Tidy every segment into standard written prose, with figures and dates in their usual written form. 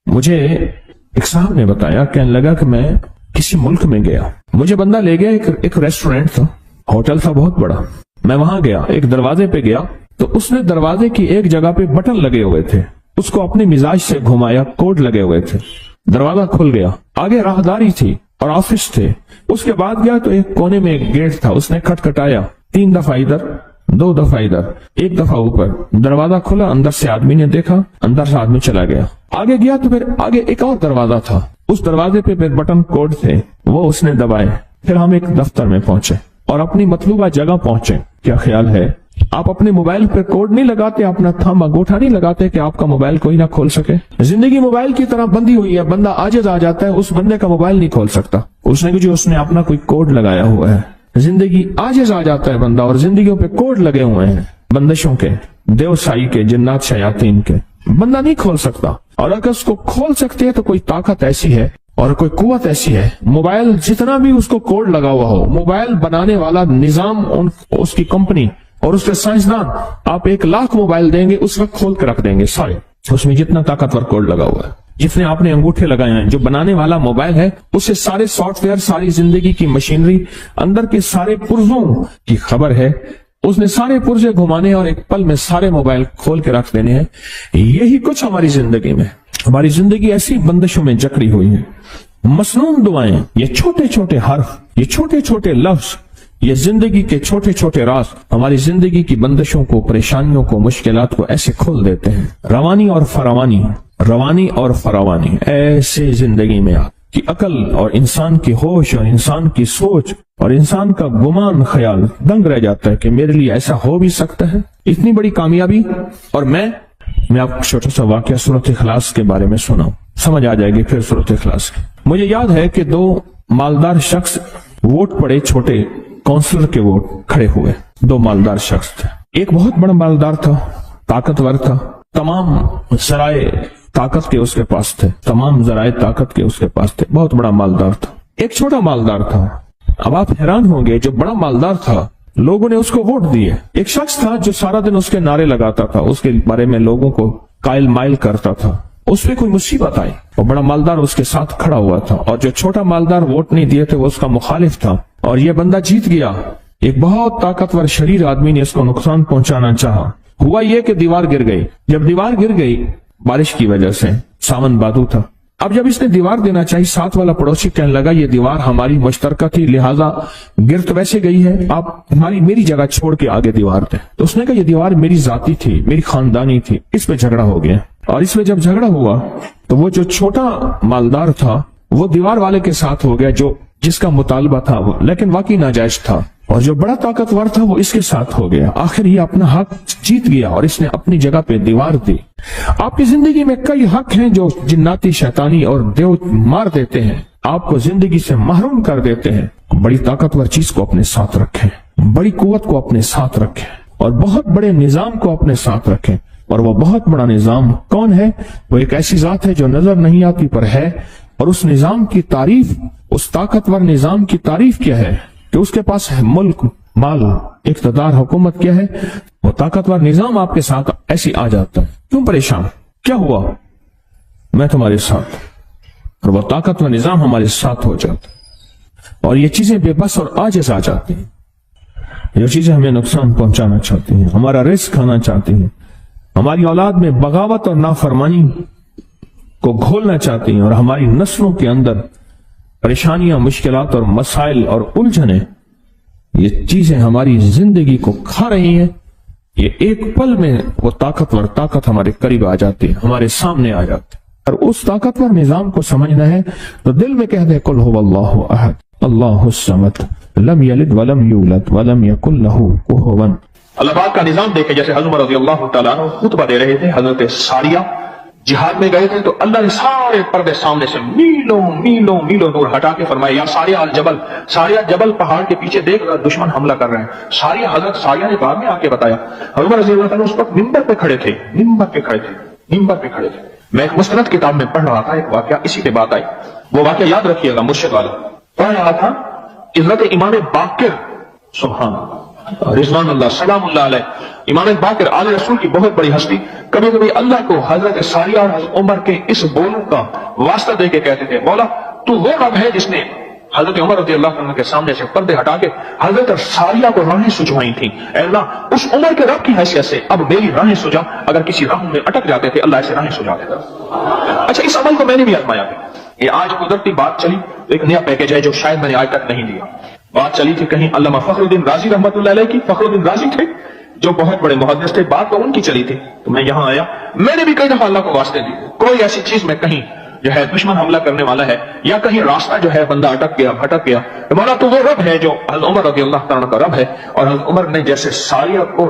مجھے ایک صاحب نے بتایا، کہنے لگا کہ میں کسی ملک میں گیا، مجھے بندہ لے گیا، ایک ریسٹورینٹ تھا، ہوٹل تھا بہت بڑا، میں وہاں گیا، ایک دروازے پہ گیا تو اس نے دروازے کی ایک جگہ پہ بٹن لگے ہوئے تھے، اس کو اپنے مزاج سے گھمایا، کوڈ لگے ہوئے تھے، دروازہ کھل گیا، آگے راہداری تھی اور آفس تھے، اس کے بعد گیا تو ایک کونے میں ایک گیٹ تھا، اس نے کھٹکھٹایا 3 دفعہ ادھر 2 دفعہ ادھر 1 دفعہ اوپر، دروازہ کھلا، اندر سے آدمی نے دیکھا، اندر سے آدمی چلا گیا، آگے گیا تو پھر آگے ایک اور دروازہ تھا، اس دروازے پہ پھر بٹن کوڈ تھے، وہ اس نے دبائے، پھر ہم ایک دفتر میں پہنچے اور اپنی مطلوبہ جگہ پہنچے۔ کیا خیال ہے، آپ اپنے موبائل پہ کوڈ نہیں لگاتے، اپنا تھم انگوٹھا نہیں لگاتے کہ آپ کا موبائل کوئی نہ کھول سکے؟ زندگی موبائل کی طرح بندھی ہوئی ہے، بندہ عاجز آ جاتا ہے، اس بندے کا موبائل نہیں کھول سکتا، اس نے اپنا کوئی کوڈ لگایا ہوا ہے۔ زندگی عاجز آ جاتا ہے بندہ، اور زندگیوں پہ کوڈ لگے ہوئے ہیں، بندشوں کے، دیوسائی کے، جنات شیاطین کے، بندہ نہیں کھول سکتا۔ اور اگر اس کو کھول سکتے ہیں تو کوئی طاقت ایسی ہے اور کوئی قوت ایسی ہے، موبائل جتنا بھی اس کو کوڈ لگا ہوا ہو، موبائل بنانے والا نظام، اس کی کمپنی اور اس کے سائنسدان، آپ 1,00,000 موبائل دیں گے، اس وقت کھول کے رکھ دیں گے سارے، اس میں جتنا طاقتور کوڈ لگا ہوا ہے، جتنے آپ نے انگوٹھے لگائے ہیں، جو بنانے والا موبائل ہے اسے سارے سافٹ ویئر، ساری زندگی کی مشینری، اندر کے سارے پرزوں کی خبر ہے، اس نے سارے پرزے گھمانے اور ایک پل میں سارے موبائل کھول کے رکھ دینے ہیں۔ یہی کچھ ہماری زندگی میں، ہماری زندگی ایسی بندشوں میں جکڑی ہوئی ہے۔ مسنون دعائیں، یہ چھوٹے چھوٹے حرف، یہ چھوٹے چھوٹے لفظ، یہ زندگی کے چھوٹے چھوٹے راز ہماری زندگی کی بندشوں کو، پریشانیوں کو، مشکلات کو ایسے کھول دیتے ہیں۔ روانی اور فراوانی، روانی اور فراوانی ایسے زندگی میں کہ عقل اور انسان کی ہوش اور انسان کی سوچ اور انسان کا گمان خیال دنگ رہ جاتا ہے کہ میرے لیے ایسا ہو بھی سکتا ہے، اتنی بڑی کامیابی۔ اور میں آپ کو چھوٹا سا واقعہ سورۃ اخلاص کے بارے میں سناؤں، سمجھ آ جائے گی پھر سورۃ اخلاص کی۔ مجھے یاد ہے کہ 2 مالدار شخص ووٹ پڑے، چھوٹے کونسلر کے ووٹ کھڑے ہوئے، 2 مالدار شخص تھے، ایک بہت بڑا مالدار تھا، طاقتور تھا، تمام ذرائع طاقت کے اس کے پاس تھے، تمام ذرائع طاقت کے اس کے پاس تھے، بہت بڑا مالدار تھا۔ ایک چھوٹا مالدار تھا۔ اب آپ حیران ہوں گے، جو بڑا مالدار تھا لوگوں نے اس کو ووٹ دیے۔ ایک شخص تھا جو سارا دن اس کے نعرے لگاتا تھا، اس کے بارے میں لوگوں کو قائل مائل کرتا تھا، اس پہ کوئی مصیبت آئی اور بڑا مالدار اس کے ساتھ کھڑا ہوا تھا، اور جو چھوٹا مالدار ووٹ نہیں دیے تھے وہ اس کا مخالف تھا، اور یہ بندہ جیت گیا۔ ایک بہت طاقتور شریر آدمی نے اس کو نقصان پہنچانا چاہا، ہوا یہ کہ دیوار گر گئی۔ جب دیوار گر گئی بارش کی وجہ سے، ساون بادو تھا، اب جب اس نے دیوار دینا چاہی، ساتھ والا پڑوسی کہنے لگا یہ دیوار ہماری مشترکہ تھی، لہٰذا گر تو ویسے گئی ہے، آپ میری جگہ چھوڑ کے آگے دیوار دیں۔ تو اس نے کہا یہ دیوار میری ذاتی تھی، میری خاندانی تھی۔ اس پہ جھگڑا ہو گیا، اور اس میں جب جھگڑا ہوا تو وہ جو چھوٹا مالدار تھا وہ دیوار والے کے ساتھ ہو گیا، جس کا مطالبہ تھا وہ لیکن واقعی ناجائز تھا، اور جو بڑا طاقتور تھا وہ اس کے ساتھ ہو گیا۔ آخر یہ اپنا حق جیت گیا اور اس نے اپنی جگہ پہ دیوار دی۔ آپ کی زندگی میں کئی حق ہیں جو جناتی، شیطانی اور دیو مار دیتے ہیں، آپ کو زندگی سے محروم کر دیتے ہیں۔ بڑی طاقتور چیز کو اپنے ساتھ رکھیں، بڑی قوت کو اپنے ساتھ رکھیں، اور بہت بڑے نظام کو اپنے ساتھ رکھیں۔ اور وہ بہت بڑا نظام کون ہے؟ وہ ایک ایسی ذات ہے جو نظر نہیں آتی پر ہے، اور اس نظام کی تعریف، اس طاقتور نظام کی تعریف کیا ہے کہ اس کے پاس ہے ملک، مال، اقتدار، حکومت کیا ہے؟ وہ طاقتور نظام آپ کے ساتھ ایسی آ جاتا ہے۔ کیوں پریشان؟ کیا ہوا؟ میں تمہارے ساتھ، اور وہ طاقتور نظام ہمارے ساتھ ہو جاتا ہے، اور یہ چیزیں بے بس اور عاجز آ جاتی ہیں، جو چیزیں ہمیں نقصان پہنچانا چاہتی ہیں، ہمارا رزق کھانا چاہتی ہیں، ہماری اولاد میں بغاوت اور نافرمانی کو گھولنا چاہتی ہیں، اور ہماری نسلوں کے اندر پریشانیاں، مشکلات اور مسائل اور الجھنیں، یہ چیزیں ہماری زندگی کو کھا رہی ہیں۔ یہ ایک پل میں وہ طاقت ہمارے قریب آ جاتی ہے، ہمارے سامنے آ جاتی ہے، اور اس طاقتور نظام کو سمجھنا ہے تو دل میں کہہ دے قل هو اللہ احد اللہ الصمد لم یلد ولم یولد ولم یکن له کفوا۔ اللہ پاک کا نظام دیکھے، جیسے حضرت عمر رضی اللہ تعالیٰ عنہ خطبہ دے رہے تھے، حضرت ساریہ جہاد میں گئے تھے، تو اللہ نے سارے پردے سامنے سے میلوں میلوں میلوں دور ہٹا کے فرمایا یا ساریہ الجبل، ساریہ جبل پہاڑ کے پیچھے دیکھ رہا دشمن حملہ کر رہے ہیں۔ ساریہ، حضرت ساریہ نے بعد میں آ کے بتایا، حضرت رضی اللہ تعالیٰ اس وقت ممبر پہ کھڑے تھے، ممبر پہ کھڑے تھے۔ میں ایک مستند کتاب میں پڑھ رہا تھا، ایک واقعہ اسی پہ بات آئی، وہ واقعہ یاد رکھیے گا، مرشد والا پڑھ رہا تھا، حضرت امام باقر، سبحان اللہ، رضوان اللہ سلام اللہ علیہ امام باقر آل رسول کی بہت بڑی ہستی، کبھی کبھی اللہ کو حضرت ساریہ اور حضرت عمر کے اس بولوں کا واسطہ دے کے کہتے تھے، مولا تو وہ رب ہے جس نے حضرت عمر رضی اللہ عنہ کے سامنے سے پردے ہٹا کے حضرت ساریہ کو راہیں سجوائی تھیں، اے اللہ اس عمر کے رب کی حیثیت سے اب میری راہیں سجا، اگر کسی راہ میں اٹک جاتے تھے اللہ ایسے راہیں سجا دیتا۔ اچھا اس عمل کو میں نے بھی آزمایا ہے، یہ آج قدرتی بات چلی، ایک نیا پیکج ہے جو شاید میں نے آج تک نہیں دیا۔ بات چلی تھی کہیں علامہ فخر الدین رازی رحمۃ اللہ علیہ کی، فخر الدین رازی تھے جو بہت بڑے محدث تھے، بات تو ان کی چلی تھی، تو میں یہاں آیا، میں نے بھی کئی دفعہ اللہ کو واسطے دی، کوئی ایسی چیز میں کہیں جو ہے دشمن حملہ کرنے والا ہے یا کہیں راستہ جو ہے بندہ اٹک گیا بھٹک گیا، مولا تو وہ رب ہے جو حضرت عمر رضی اللہ تعالیٰ کا رب ہے، اور حضرت عمر نے جیسے ساریہ کو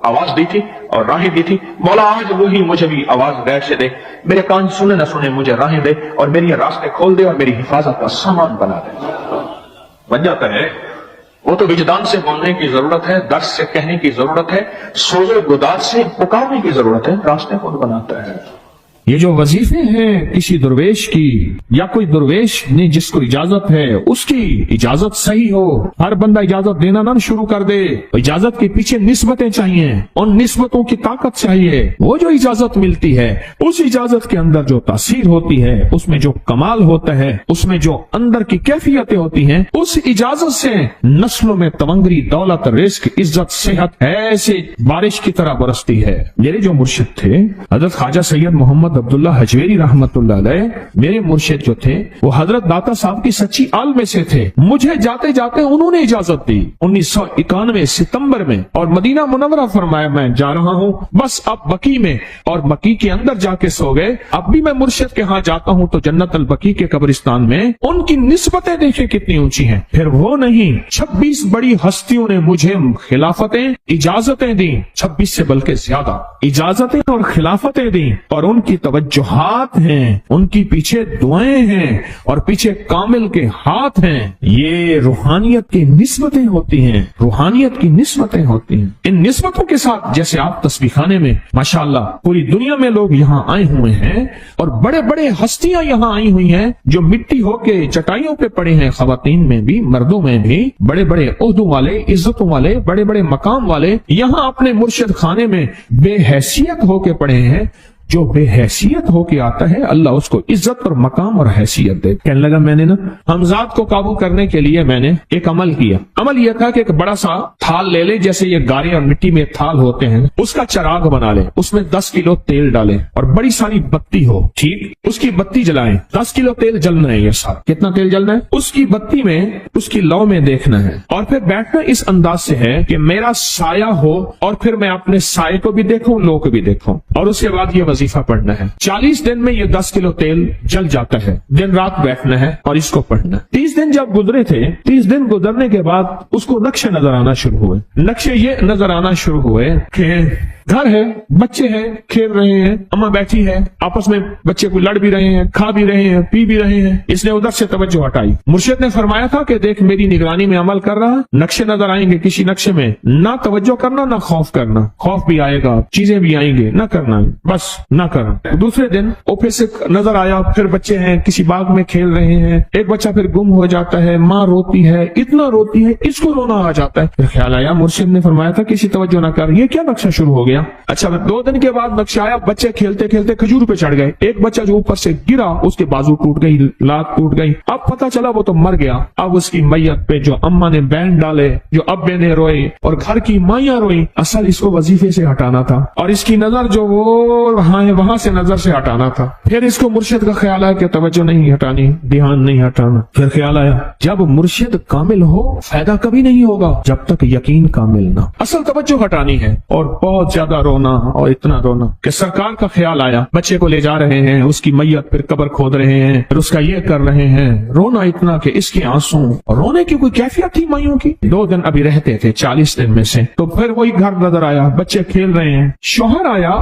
آواز دی تھی اور راہیں دی تھی، مولا آج وہی مجھے بھی آواز غیر سے دے، میرے کان سنے نہ سنے مجھے راہیں دے اور میری راستے کھول دے اور میری حفاظت کا سامان بنا دے۔ بن جاتا ہے، وہ تو وجدان سے بولنے کی ضرورت ہے، درس سے کہنے کی ضرورت ہے، سوز گداز سے پکارنے کی ضرورت ہے، راستے خود بناتا ہے۔ یہ جو وظیفے ہیں کسی درویش کی یا کوئی درویش نے جس کو اجازت ہے اس کی اجازت صحیح ہو، ہر بندہ اجازت دینا نہ شروع کر دے، اجازت کے پیچھے نسبتیں چاہیے، ان نسبتوں کی طاقت چاہیے، وہ جو اجازت ملتی ہے اس اجازت کے اندر جو تاثیر ہوتی ہے، اس میں جو کمال ہوتا ہے، اس میں جو اندر کی کیفیتیں ہوتی ہیں، اس اجازت سے نسلوں میں تمنگری، دولت، رزق، عزت، صحت ایسے بارش کی طرح برستی ہے۔ میرے جو مرشد تھے حضرت خواجہ سید محمد عبداللہ حجویری رحمت اللہ علیہ، میرے مرشد جو تھے وہ حضرت داتا صاحب کی سچی آل میں سے تھے، مجھے جاتے جاتے انہوں نے اجازت دی 1991 ستمبر میں، اور مدینہ منورہ فرمایا میں جا رہا ہوں، بس اب بقی میں، اور بقی کے اندر جا کے سو گئے۔ اب بھی میں مرشد کے ہاں جاتا ہوں تو جنت البقی کے قبرستان میں ان کی نسبتیں دیکھیں کتنی اونچی ہیں، پھر وہ نہیں 26 بڑی ہستیوں نے مجھے خلافتیں اجازتیں دیں، 26 سے بلکہ زیادہ اجازتیں اور خلافتیں دیں، اور ان کی توجہات ہیں، ان کی پیچھے دعائیں ہیں اور پیچھے کامل کے ہاتھ ہیں۔ یہ روحانیت کی نسبتیں ہوتی ہیں، روحانیت کی نسبتیں ہوتی ہیں۔ ان نسبتوں کے ساتھ جیسے آپ تسبیح خانے میں ماشاءاللہ پوری دنیا میں لوگ یہاں آئے ہوئے ہیں اور بڑے بڑے ہستیاں یہاں آئی ہوئی ہیں جو مٹی ہو کے چٹائیوں پہ پڑے ہیں، خواتین میں بھی مردوں میں بھی، بڑے بڑے عہدوں والے، عزتوں والے، بڑے بڑے مقام والے یہاں اپنے مرشد خانے میں بے حیثیت ہو کے پڑے ہیں۔ جو بے حیثیت ہو کے آتا ہے اللہ اس کو عزت اور مقام اور حیثیت دے۔ کہنے لگا میں نے نا حمزات کو قابو کرنے کے لیے میں نے ایک عمل کیا، عمل یہ تھا کہ ایک بڑا سا تھال لے لے، جیسے یہ گارے اور مٹی میں تھال ہوتے ہیں، اس کا چراغ بنا لے، اس میں 10 کلو تیل ڈالے اور بڑی ساری بتی ہو، ٹھیک، اس کی بتی جلائیں، 10 کلو تیل جلنا ہے، یہ سارا کتنا تیل جلنا ہے، اس کی بتی میں اس کی لو میں دیکھنا ہے، اور پھر بیٹھنا اس انداز سے ہے کہ میرا سایہ ہو اور پھر میں اپنے سائے کو بھی دیکھوں، لو کو بھی دیکھوں، اور اس کے بعد یہ وظیفہ پڑھنا ہے۔ 40 دن میں یہ 10 کلو تیل جل جاتا ہے، دن رات بیٹھنا ہے اور اس کو پڑھنا ہے۔ 30 دن جب گزرے تھے، 30 دن گزرنے کے بعد اس کو نقشے نظر آنا شروع ہوئے، نقشے یہ نظر آنا شروع ہوئے کہ گھر ہے، بچے ہیں، کھیل رہے ہیں، اماں بیٹھی ہے، آپس میں بچے کو لڑ بھی رہے ہیں، کھا بھی رہے ہیں، پی بھی رہے ہیں۔ اس نے ادھر سے توجہ ہٹائی، مرشد نے فرمایا تھا کہ دیکھ میری نگرانی میں عمل کر رہا، نقشے نظر آئیں گے، کسی نقشے میں نہ توجہ کرنا نہ خوف کرنا، خوف بھی آئے گا، چیزیں بھی آئیں گے، نہ کرنا، بس نہ کرنا۔ دوسرے دن اوپر سے نظر آیا، پھر بچے ہیں کسی باغ میں کھیل رہے ہیں، ایک بچہ پھر گم ہو جاتا ہے، ماں روتی ہے، اتنا روتی ہے اس کو رونا آ جاتا ہے، پھر خیال آیا مرشد نے فرمایا تھا کسی توجہ نہ کر، یہ کیا نقشہ شروع ہو گیا۔ اچھا 2 دن کے بعد نقشہ آیا، بچے کھیلتے کھیلتے کھجور پہ چڑھ گئے، ایک بچہ جو اوپر سے گرا اس کے بازو ٹوٹ گئی، لات ٹوٹ گئی، اب پتہ چلا وہ تو مر گیا۔ اب اس کی میت پہ جو اماں نے بین ڈالے، جو ابے نے روئے اور گھر کی مائیاں روئی، اصل اس کو وظیفے سے ہٹانا تھا اور اس کی نظر جو وہ وہاں سے نظر سے ہٹانا تھا۔ پھر اس کو مرشد کا خیال آیا کہ توجہ نہیں ہٹانی، دھیان نہیں ہٹانا۔ پھر خیال آیا جب مرشد کامل ہو فائدہ کبھی نہیں ہوگا جب تک یقین کامل نہ، اصل توجہ ہٹانی ہے، اور بہت زیادہ رونا اور اتنا رونا کہ سرکار کا خیال آیا، بچے کو لے جا رہے ہیں، اس کی میت پھر قبر کھود رہے ہیں، پھر اس کا یہ کر رہے ہیں، رونا اتنا کہ اس کے آنسو، رونے کی کوئی کیفیت تھی مائیوں کی۔ 2 دن ابھی رہتے تھے 40 دن میں سے، تو پھر وہی گھر نظر آیا، بچے کھیل رہے ہیں، شوہر آیا،